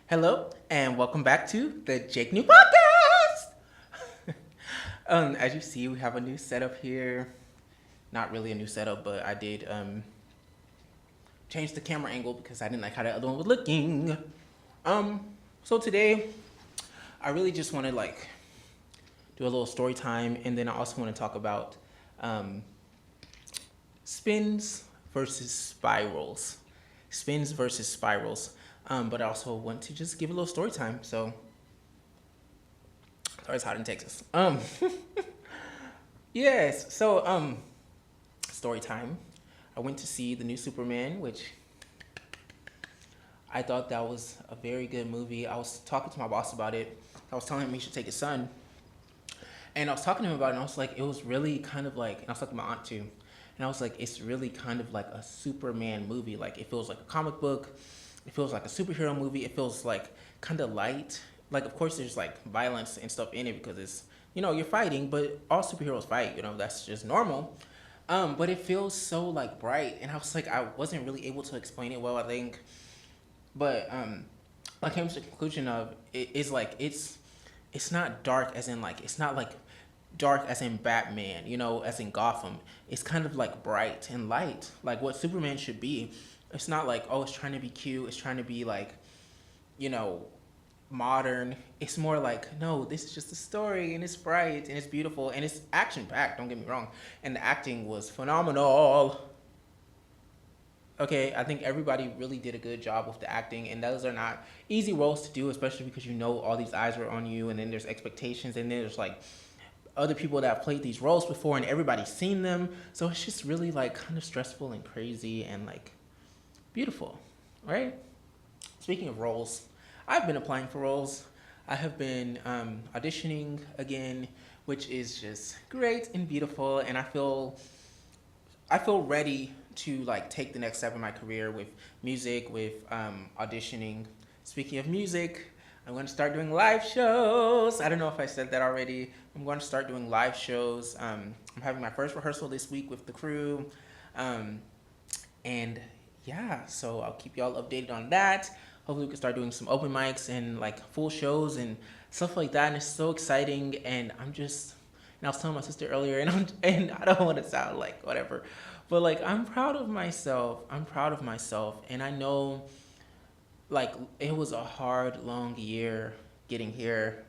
Hello, and welcome back to the Jake New Podcast. As you see, we have a new setup here. Not really a new setup, but I did change the camera angle because I didn't like how the other one was looking. So today, I really just want to do a little story time, and then I also want to talk about um, spins versus spirals. Spins versus spirals. But I also want to just give a little story time. So, sorry, it's hot in Texas. Yes. So, story time. I went to see the new Superman, which I thought that was a very good movie. I was talking to my boss about it. I was telling him he should take his son, and I was talking to him about it. And I was like, it was really kind of like, and I was talking to my aunt too, and I was like, it's really kind of like a Superman movie. Like it feels like a comic book. It feels like a superhero movie. It feels like kind of light. Like of course there's like violence and stuff in it because it's you're fighting, but all superheroes fight. That's just normal. But it feels so like bright, and I was like, I wasn't really able to explain it well, I think, but I came to the conclusion of it is like it's not dark as in like it's not like dark as in Batman, as in Gotham. It's kind of like bright and light, like what Superman should be. It's not like, oh, it's trying to be cute, it's trying to be like, you know, modern. It's more like, no, this is just a story and it's bright and it's beautiful and it's action packed, don't get me wrong. And the acting was phenomenal. Okay, I think everybody really did a good job with the acting, and those are not easy roles to do, especially because all these eyes are on you, and then there's expectations, and then there's like other people that have played these roles before, and everybody's seen them. So it's just really like kind of stressful and crazy and like beautiful, right? Speaking of roles, I've been applying for roles. I have been auditioning again, which is just great and beautiful, and I feel ready to like take the next step in my career with music, with auditioning. Speaking of music, I'm going to start doing live shows. I don't know if I said that already. I'm going to start doing live shows. I'm having my first rehearsal this week with the crew, um, and yeah, so I'll keep y'all updated on that. Hopefully, we can start doing some open mics and like full shows and stuff like that. And it's so exciting. And and I was telling my sister earlier, and I don't want to sound like whatever, but like I'm proud of myself. I'm proud of myself, and I know like it was a hard, long year getting here.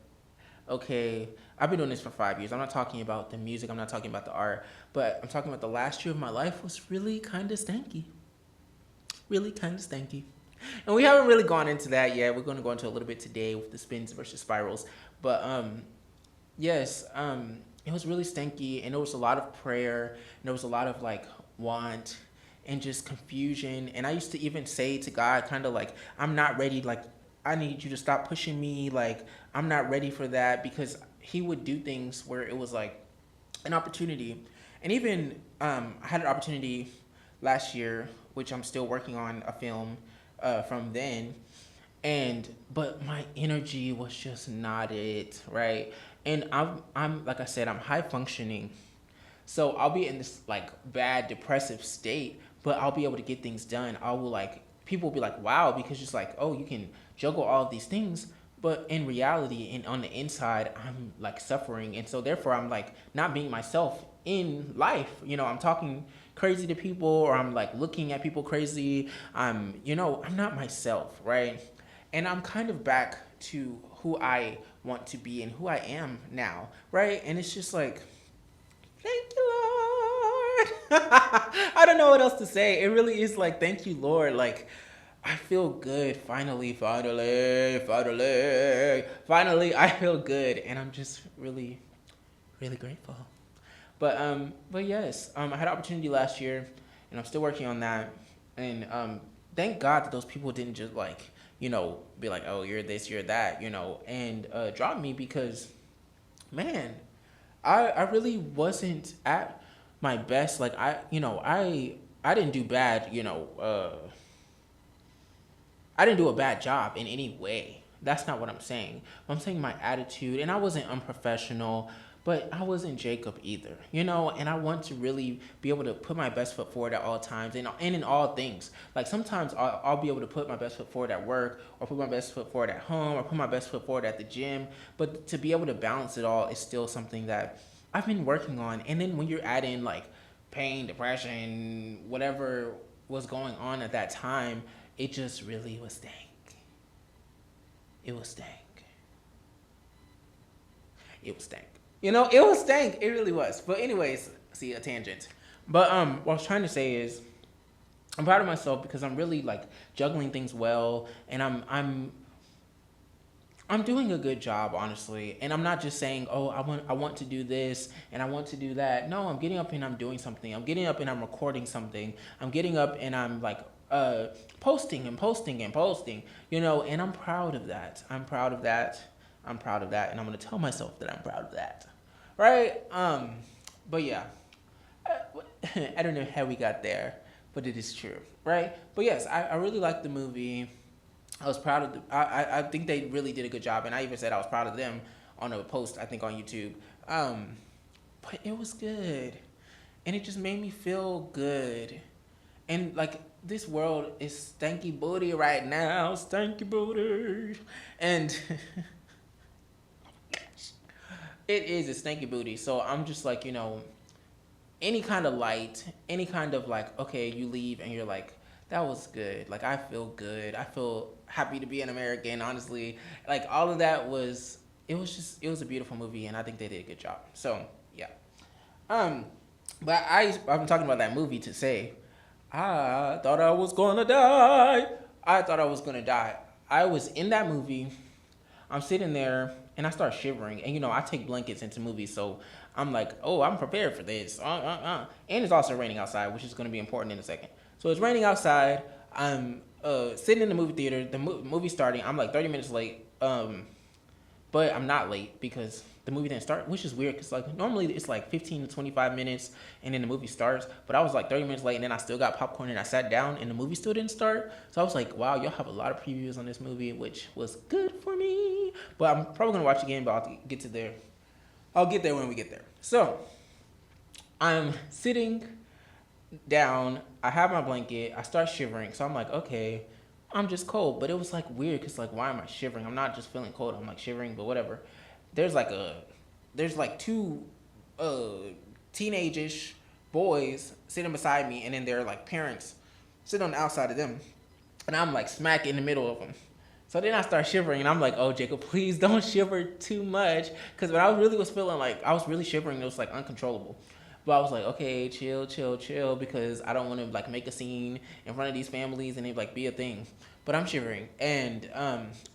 Okay, I've been doing this for 5 years. I'm not talking about the music. I'm not talking about the art, but I'm talking about the last year of my life was really kind of stanky, really kind of stanky. And we haven't really gone into that yet. We're going to go into a little bit today with the spins versus spirals. But yes, it was really stanky, and there was a lot of prayer, and there was a lot of like want and just confusion. And I used to even say to God, kind of like, I'm not ready. Like, I need you to stop pushing me. Like, I'm not ready for that, because He would do things where it was like an opportunity. And even I had an opportunity last year, which I'm still working on a film from then, and but my energy was just not it, right? And I'm like I said, I'm high functioning, so I'll be in this like bad depressive state, but I'll be able to get things done. I will like People will be like, wow, because just like, oh, you can juggle all of these things. But in reality and on the inside, I'm like suffering. And so therefore I'm like not being myself in life. I'm talking crazy to people, or I'm like looking at people crazy. I'm not myself, right? And I'm kind of back to who I want to be and who I am now, right? And it's just like, thank you, Lord. I don't know what else to say. It really is like, thank you, Lord. Like, I feel good. Finally, finally, finally, finally, I feel good. And I'm just really, really grateful. But yes, I had an opportunity last year, and I'm still working on that. And thank God that those people didn't just like, be like, oh, you're this, you're that, and drop me, because, man, I really wasn't at my best. Like I didn't do bad. I didn't do a bad job in any way. That's not what I'm saying. I'm saying my attitude, and I wasn't unprofessional, but I wasn't Jacob either, you know. And I want to really be able to put my best foot forward at all times, and in all things. Like sometimes I'll be able to put my best foot forward at work, or put my best foot forward at home, or put my best foot forward at the gym. But to be able to balance it all is still something that I've been working on. And then when you're adding like pain, depression, whatever was going on at that time, it just really was stank. It was stank. It was stank. You know, it was stank. It really was. But anyways, see, a tangent. But what I was trying to say is I'm proud of myself because I'm really like juggling things well, and I'm doing a good job, honestly. And I'm not just saying, "Oh, I want to do this and I want to do that." No, I'm getting up and I'm doing something. I'm getting up and I'm recording something. I'm getting up and I'm like posting and posting and posting, you know, and I'm proud of that. I'm proud of that. I'm proud of that, and I'm going to tell myself that I'm proud of that. Right? But yeah. I don't know how we got there, but it is true, right? But yes, I really liked the movie. I was proud of I think they really did a good job, and I even said I was proud of them on a post I think on YouTube. But it was good, and it just made me feel good, and like this world is stanky booty right now, stanky booty, and it is a stanky booty. So I'm just like, you know, any kind of light, any kind of like, okay, you leave and you're like, that was good. Like, I feel good. I feel happy to be an American, honestly. Like, all of that was, it was a beautiful movie, and I think they did a good job. So, yeah. Um, but I've been talking about that movie to say, I thought I was gonna die. I thought I was gonna die. I was in that movie. I'm sitting there and I start shivering. And you know, I take blankets into movies, so I'm like, oh, I'm prepared for this. And it's also raining outside, which is going to be important in a second. So it's raining outside. I'm sitting in the movie theater. The movie starting. I'm like 30 minutes late. But I'm not late because the movie didn't start, which is weird because like normally it's like 15 to 25 minutes and then the movie starts. But I was like 30 minutes late and then I still got popcorn and I sat down and the movie still didn't start. So I was like, wow, y'all have a lot of previews on this movie, which was good for me. But I'm probably gonna watch it again, but I'll get to there. I'll get there when we get there. So I'm sitting down. I have my blanket. I start shivering. So I'm like, okay, I'm just cold. But it was like weird because like, why am I shivering? I'm not just feeling cold. I'm like shivering, but whatever. There's like two teenage-ish boys sitting beside me, and then their like parents sitting on the outside of them, and I'm like smack in the middle of them. So then I start shivering, and I'm like, "Oh, Jacob, please don't shiver too much," because when I really was feeling like I was really shivering, it was like uncontrollable. But I was like, "Okay, chill, chill, chill," because I don't want to like make a scene in front of these families and it like be a thing. But I'm shivering, and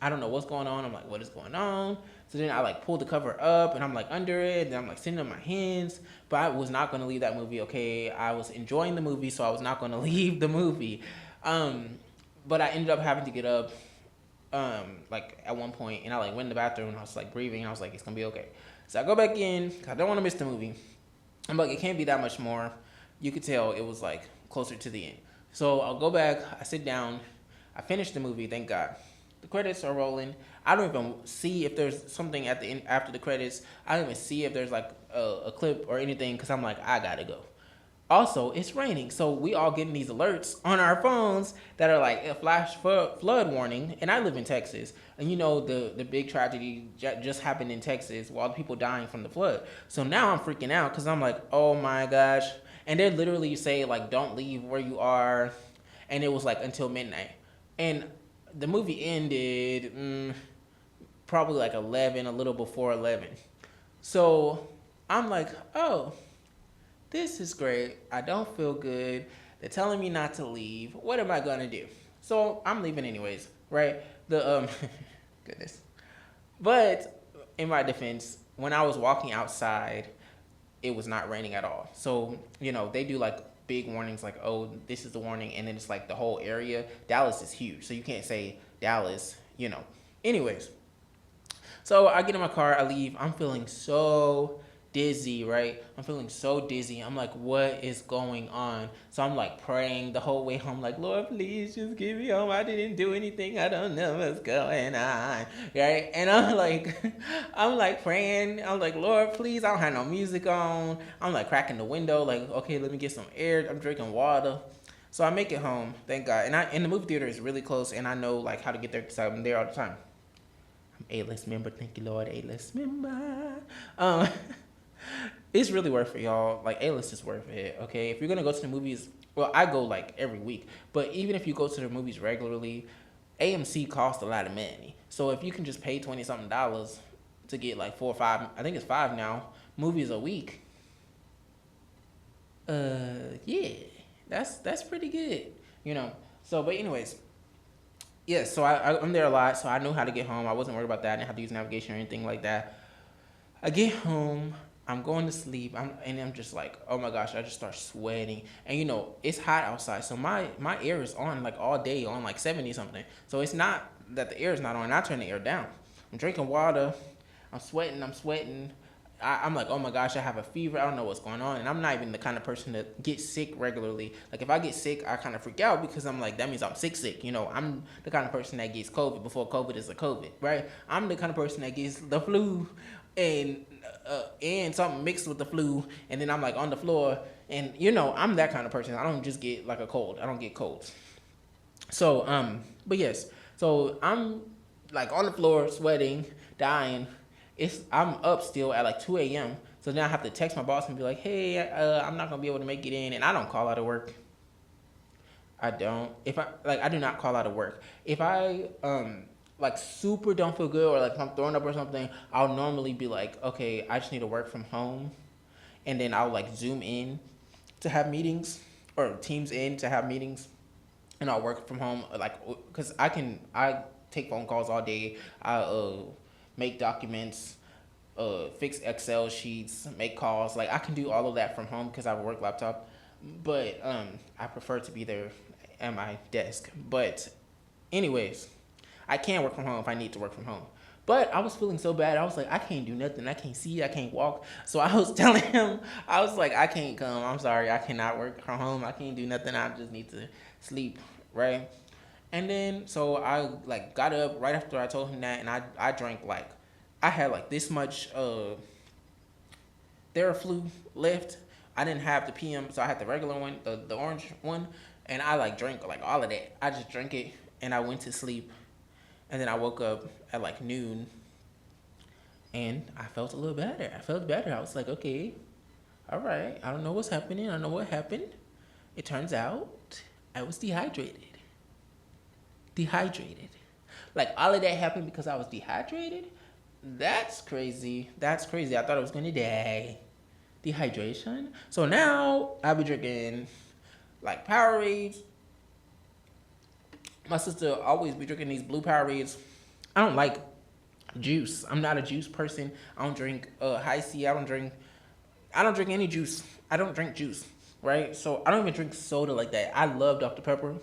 I don't know what's going on. I'm like, "What is going on?" So then I like pulled the cover up, and I'm like under it, and I'm like sitting on my hands. But I was not gonna leave that movie. Okay, I was enjoying the movie, so I was not gonna leave the movie. But I ended up having to get up like at one point, and I like went in the bathroom and I was like breathing and I was like, it's gonna be okay. So I go back in 'cause I don't want to miss the movie. I'm like, it can't be that much more. You could tell it was like closer to the end. So I'll go back, I sit down, I finish the movie, thank God. The credits are rolling. I don't even see if there's something at the end after the credits. I don't even see if there's like a clip or anything because I'm like, I gotta go. Also, it's raining, so we all getting these alerts on our phones that are like a flash flood warning. And I live in Texas, and you know the big tragedy just happened in Texas, with all the people dying from the flood. So now I'm freaking out because I'm like, oh my gosh! And they literally say like, don't leave where you are, and it was like until midnight. And the movie ended probably like 11, a little before 11. So I'm like, oh, this is great. I don't feel good. They're telling me not to leave. What am I gonna do? So I'm leaving anyways, right? The goodness. But in my defense, when I was walking outside, it was not raining at all. So, you know, they do like big warnings like, oh, this is the warning, and then it's like the whole area. Dallas is huge, so you can't say Dallas, you know. Anyways, so I get in my car, I leave. I'm feeling so dizzy, right? I'm feeling so dizzy. I'm like, what is going on? So I'm like praying the whole way home, like, Lord, please just get me home. I didn't do anything. I don't know what's going on, right? And I'm like, I'm like praying. I'm like, Lord, please. I don't have no music on. I'm like cracking the window, like, okay, let me get some air. I'm drinking water. So I make it home, thank God. And the movie theater is really close, and I know like how to get there because I'm there all the time. I'm A-list member, thank you Lord, A-list member. Um, it's really worth it, y'all. Like A-list is worth it. Okay, if you're gonna go to the movies, well, I go like every week, but even if you go to the movies regularly, AMC costs a lot of money. So if you can just pay $20 something to get like 4 or 5, I think it's 5 now, movies a week, yeah, that's pretty good, you know. So, but anyways, yeah. So I'm there a lot, so I know how to get home. I wasn't worried about that. I didn't have to use navigation or anything like that. I get home. I'm going to sleep. I'm just like, oh my gosh, I just start sweating. And you know, it's hot outside, so my air is on like all day, on like 70 something. So it's not that the air is not on. I turn the air down. I'm drinking water. I'm sweating. I'm sweating. I'm like, oh my gosh, I have a fever. I don't know what's going on. And I'm not even the kind of person that gets sick regularly. Like, if I get sick, I kind of freak out because I'm like, that means I'm sick. You know, I'm the kind of person that gets COVID before COVID is a COVID, right? I'm the kind of person that gets the flu and something mixed with the flu. And then I'm like on the floor. And, you know, I'm that kind of person. I don't just get like a cold. I don't get colds. So, but yes. So I'm like on the floor, sweating, dying. I'm up still at like 2 a.m. So now I have to text my boss and be like, hey, I'm not gonna be able to make it in, and I don't call out of work. I don't. If I do not call out of work. If I like super don't feel good or like if I'm throwing up or something, I'll normally be like, okay, I just need to work from home, and then I'll like Zoom in to have meetings or Teams in to have meetings, and I'll work from home like because I take phone calls all day. I make documents, fix Excel sheets, make calls. Like I can do all of that from home because I have a work laptop. But I prefer to be there at my desk. But anyways, I can work from home if I need to work from home. But I was feeling so bad. I was like, I can't do nothing. I can't see. I can't walk. So I was telling him, I was like, I can't come. I'm sorry. I cannot work from home. I can't do nothing. I just need to sleep, right? And then so I like got up right after I told him that, and I drank like I had like this much Theraflu left. I didn't have the PM, so I had the regular one, the orange one, and I like drank like all of that. I just drank it, and I went to sleep, and then I woke up at like noon, and I felt a little better. I felt better. I was like, okay, all right. I don't know what's happening. I don't know what happened. It turns out I was dehydrated. Dehydrated. Like all of that happened because I was dehydrated. That's crazy. That's crazy. I thought I was gonna die. Dehydration. So now I'll be drinking like Powerades. My sister always be drinking these blue Powerades. I don't like juice. I'm not a juice person. I don't drink high C. I don't drink any juice. I don't drink juice. Right? So I don't even drink soda like that. I love Dr. Pepper.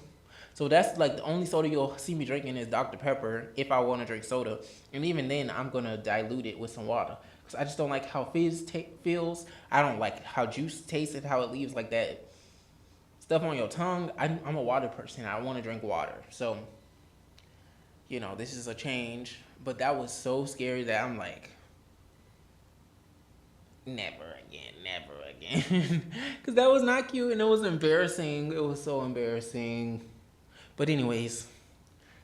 So that's like the only soda you'll see me drinking is Dr. Pepper if I want to drink soda. And even then, I'm going to dilute it with some water. Because I just don't like how feels. I don't like how juice tastes and how it leaves like that stuff on your tongue. I'm a water person. I want to drink water. So, you know, this is a change. But that was so scary that I'm like, never again, never again. Because that was not cute and it was embarrassing. It was so embarrassing. But anyways,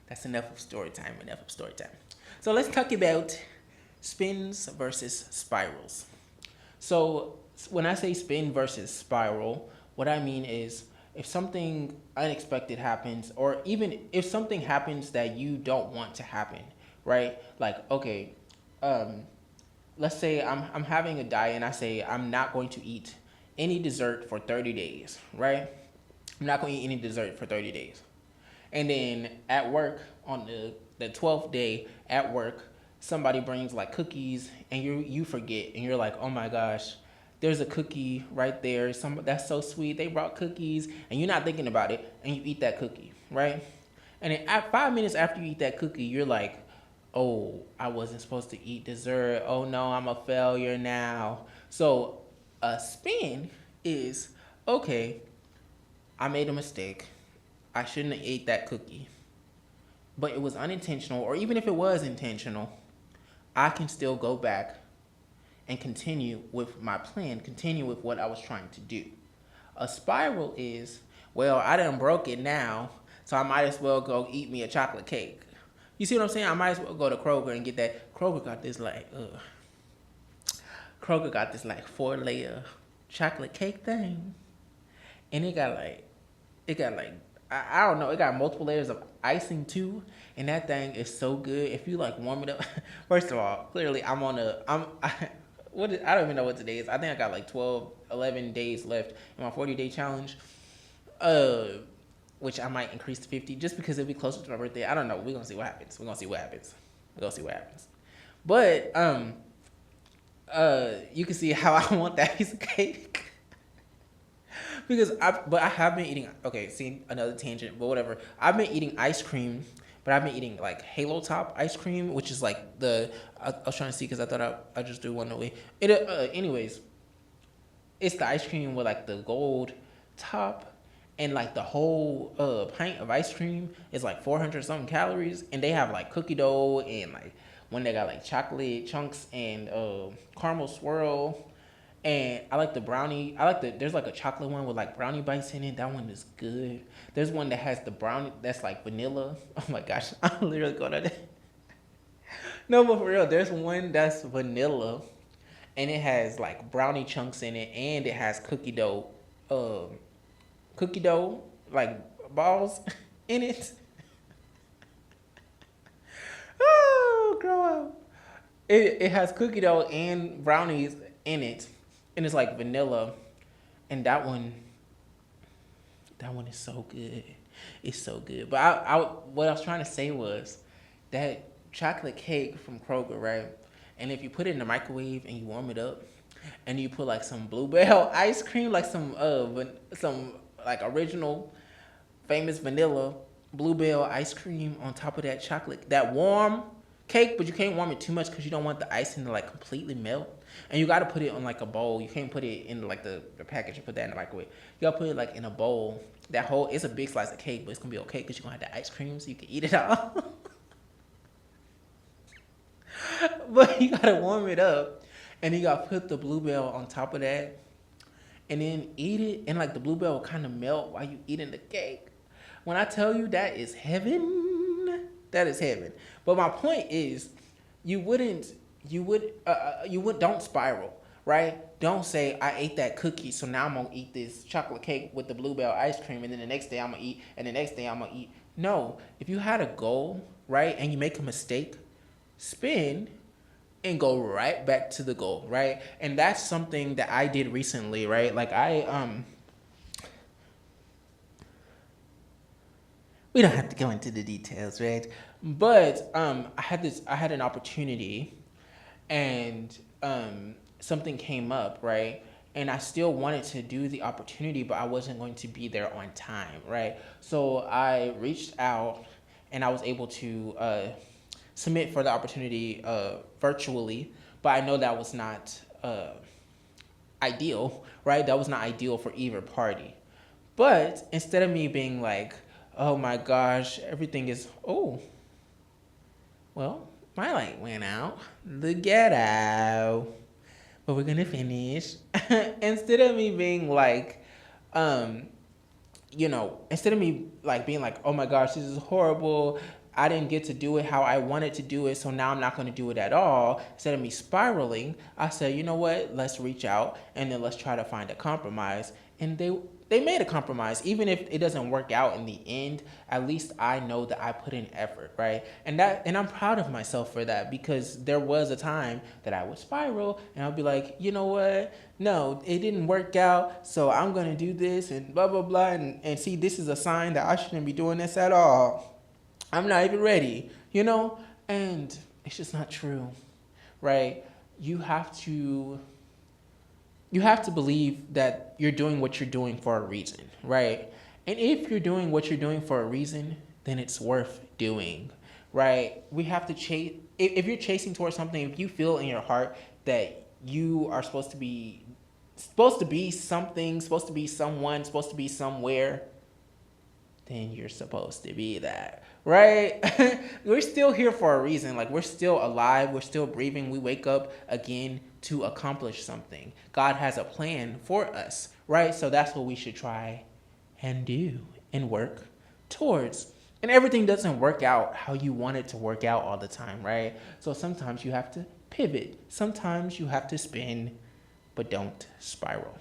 that's enough of story time. Enough of story time. So let's talk about spins versus spirals. So when I say spin versus spiral, what I mean is if something unexpected happens, or even if something happens that you don't want to happen, right? Like, okay, let's say I'm having a diet and I say I'm not going to eat any dessert for 30 days, right? I'm not going to eat any dessert for 30 days. And then at work, on the 12th day at work, somebody brings like cookies and you forget and you're like, oh my gosh, there's a cookie right there. That's so sweet. They brought cookies and you're not thinking about it and you eat that cookie, right? And then at 5 minutes after you eat that cookie, you're like, oh, I wasn't supposed to eat dessert. Oh no, I'm a failure now. So a spin is, okay, I made a mistake. I shouldn't have ate that cookie. But it was unintentional, or even if it was intentional, I can still go back and continue with my plan, continue with what I was trying to do. A spiral is, well, I done broke it now, so I might as well go eat me a chocolate cake. You see what I'm saying? I might as well go to Kroger and get that. Kroger got this like 4-layer chocolate cake thing, and it got like I don't know, it got multiple layers of icing too, and that thing is so good. If you like warm it up, first of all, clearly I don't even know what today is. I think I got like 12, 11 days left in my 40-day challenge. Uh, which I might increase to 50 just because it'll be closer to my birthday. I don't know. We're gonna see what happens. But you can see how I want that piece of cake. But I have been eating. Okay, see another tangent, but whatever. I've been eating ice cream, but I've been eating like Halo Top ice cream, which is like I was trying to see because I thought I just do one away. Anyways, it's the ice cream with like the gold top, and like the whole pint of ice cream is like 400 something calories, and they have like cookie dough and like one that got like chocolate chunks and caramel swirl. And I like the brownie. There's like a chocolate one with like brownie bites in it. That one is good. There's one that has the brownie that's like vanilla. Oh my gosh, I'm literally going to that. No, but for real, there's one that's vanilla, and it has like brownie chunks in it, and it has cookie dough like balls in it. Oh, grow up. It has cookie dough and brownies in it, and it's like vanilla, and that one is so good. It's so good. But what I was trying to say was that chocolate cake from Kroger, right? And if you put it in the microwave and you warm it up, and you put like some bluebell ice cream, like some like original famous vanilla bluebell ice cream on top of that chocolate, that warm cake, but you can't warm it too much because you don't want the icing to like completely melt. And you got to put it on like a bowl. You can't put it in like the package and put that in the microwave. You got to put it like in a bowl. It's a big slice of cake, but it's gonna be okay because you're gonna have the ice cream so you can eat it all. But you gotta warm it up, and you gotta put the bluebell on top of that, and then eat it, and like the bluebell will kind of melt while you eating the cake. When I tell you that is heaven, that is heaven. But my point is, you wouldn't, don't spiral, right? Don't say I ate that cookie, so now I'm gonna eat this chocolate cake with the bluebell ice cream, and then the next day I'm gonna eat, and the next day I'm gonna eat. No, if you had a goal, right, and you make a mistake, spin and go right back to the goal, right? And that's something that I did recently, right? Like we don't have to go into the details, right? But I had an opportunity, and something came up, right? And I still wanted to do the opportunity, but I wasn't going to be there on time, right? So I reached out, and I was able to submit for the opportunity virtually, but I know that was not ideal, right? That was not ideal for either party. But instead of me being like, oh my gosh, everything is, oh, well, my light went out. The ghetto. But we're gonna finish. Instead of me being like, um, instead of me like being like, oh my gosh, this is horrible. I didn't get to do it how I wanted to do it, so now I'm not going to do it at all. Instead of me spiraling, I said, you know what? Let's reach out and then let's try to find a compromise. And they made a compromise. Even if it doesn't work out in the end, at least I know that I put in effort, right? And I'm proud of myself for that, because there was a time that I would spiral and I'll be like, you know what? No, it didn't work out, so I'm going to do this and blah, blah, blah. And see, this is a sign that I shouldn't be doing this at all. I'm not even ready, and it's just not true, right? You have to believe that you're doing what you're doing for a reason, right? And if you're doing what you're doing for a reason, then it's worth doing, right? We have to chase. If you're chasing towards something, if you feel in your heart that you are supposed to be something, supposed to be someone, supposed to be somewhere, then you're supposed to be that, right? We're still here for a reason. Like, we're still alive, we're still breathing. We wake up again to accomplish something. God has a plan for us, right? So that's what we should try and do and work towards. And everything doesn't work out how you want it to work out all the time, right? So sometimes you have to pivot, sometimes you have to spin, but don't spiral.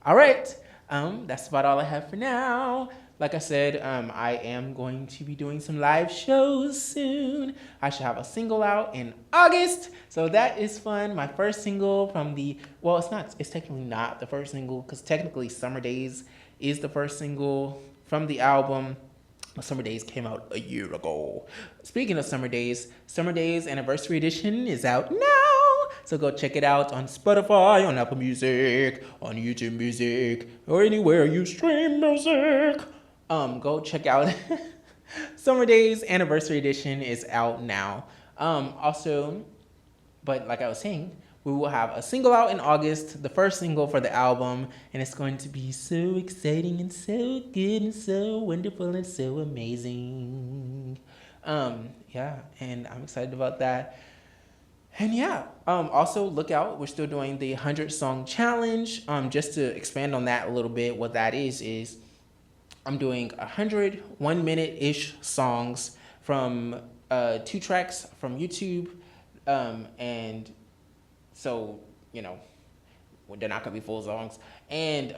All right. That's about all I have for now. Like I said, I am going to be doing some live shows soon. I should have a single out in August, so that is fun. My first single from it's technically not the first single, because technically Summer Days is the first single from the album. Summer Days came out a year ago. Speaking of Summer Days Anniversary Edition is out now. So go check it out on Spotify, on Apple Music, on YouTube Music, or anywhere you stream music. Go check out Summer Days Anniversary Edition is out now. Also, but like I was saying, we will have a single out in August, the first single for the album, and it's going to be so exciting and so good and so wonderful and so amazing. Yeah, and I'm excited about that. And yeah, also look out. We're still doing the 100 song challenge. Just to expand on that a little bit, what that is I'm doing 100 1-minute ish songs from 2 tracks from YouTube, and so they're not gonna be full songs. And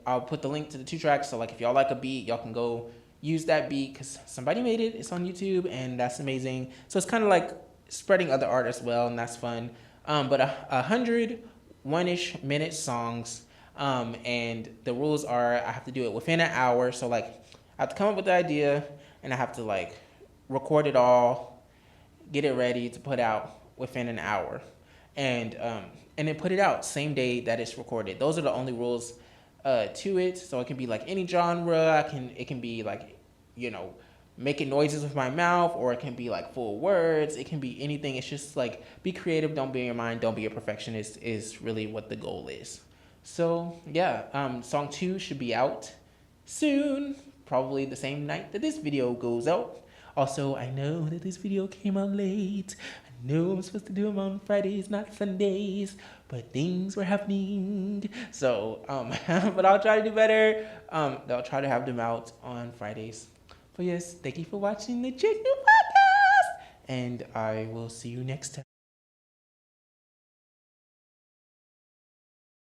I'll put the link to the 2 tracks. So like, if y'all like a beat, y'all can go use that beat because somebody made it. It's on YouTube, and that's amazing. So it's kind of like spreading other art as well, and that's fun. But 100 1-ish minute songs, and the rules are I have to do it within an hour. So like, I have to come up with the idea, and I have to like record it all, get it ready to put out within an hour, and then put it out same day that it's recorded. Those are the only rules to it. So it can be like any genre. It can be like, making noises with my mouth, or it can be like full words. It can be anything. It's just like, be creative. Don't be in your mind. Don't be a perfectionist is really what the goal is. So yeah, song 2 should be out soon, probably the same night that this video goes out. Also, I know that this video came out late. I know I'm supposed to do them on Fridays, not Sundays, but things were happening. So, but I'll try to do better. I'll try to have them out on Fridays. But yes, thank you for watching the Jake New Podcast, and I will see you next time.